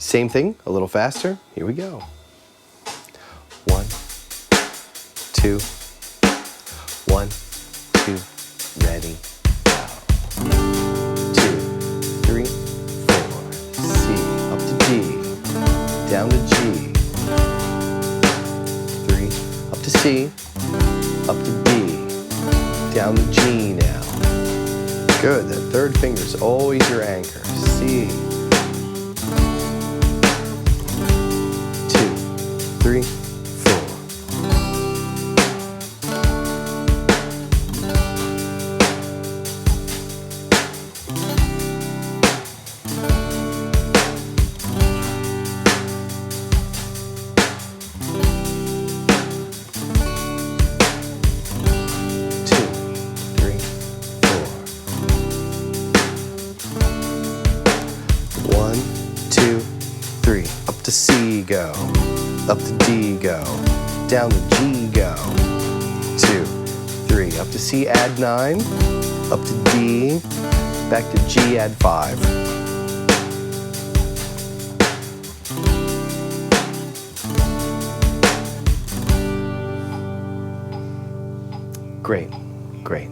Same thing, a little faster. Here we go. 1, 2, 1, 2, ready, go. 2, 3, 4, C, up to D, down to G, 3, up to C, up to D, down to G now. Good, that third finger is always your anchor. C, 2, 3, 4. Up to C, go. Up to D, go. Down to G, go. 2, 3. Up to C, add 9. Up to D. Back to G, add 5. Great, great.